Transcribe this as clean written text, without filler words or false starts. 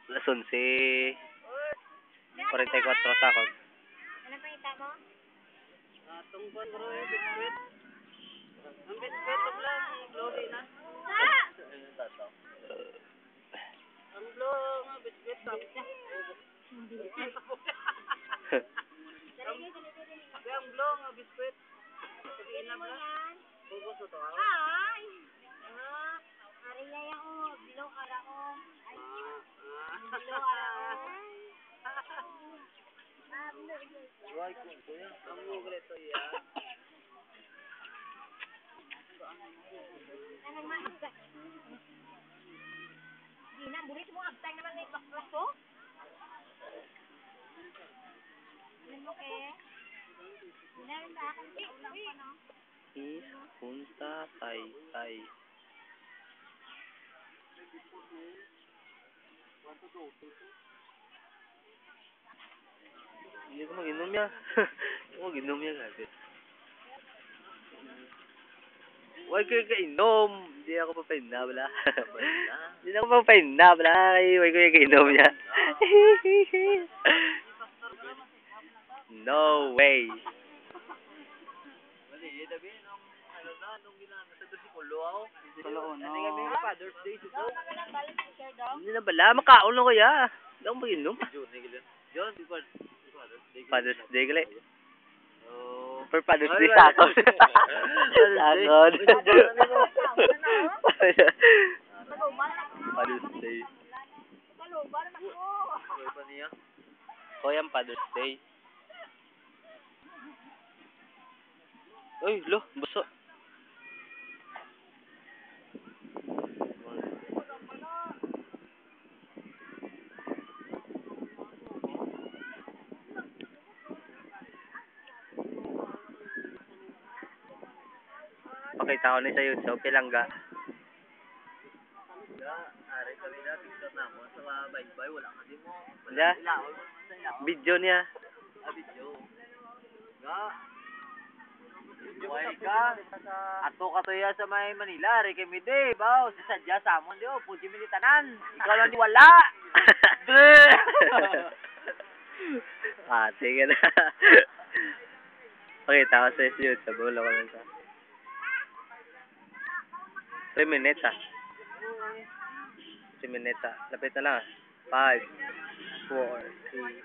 Alas 11. 44 sakot. Ano pa ita mo? Tungkol bro, biskwit. Ang biskwit, lang, glory na. Ang glory nga, biskwit. Ang glow nga, biskwit. Ano yan? Bubos ito ako. Ay! Ariya yan o. Bilong ara o. Ay, bilong ara o. Why ko kuya? Ang Google ito yan. Ano naman agtay? Di na, bulis mo agtay naman may baklaso. Ano mo kaya? Di na rin ba akong ulang pa no? Punta Taytay. Hindi ko mag-inom yan. Hindi ko mag-inom yan agad. Huwag kayo kainom. Hindi ako papainabla. Hindi ako papainabla. Huwag kayo kainom niya. No way. Nung ginamit sa sikulo ako. Sikulo, no. Hindi kami yung Father's Day sito. Hindi na bala. Makaon na kuya. Hindi ako mag-inom. John, Father's Day gali. Oh. For Father's Day sakot. Sakot. Father's Day. Koyang Father's Day. Uy, lo, buso. Pakita ko na sa YouTube, pilangga. Ari kami na picture na mo sa bye-bye wala ka din mo. Wala. Video niya. Video. Ga. Buhay ka. Ato ka to ya sa may Manila, re kami de, baw sa sadya sa amon dio, puji militanan. Ikaw lang di wala. Sige na. Pakita ko sa YouTube, ulo ko lang sa 3 minutes 3 minutes Lapit na lang. 5, 4, 3,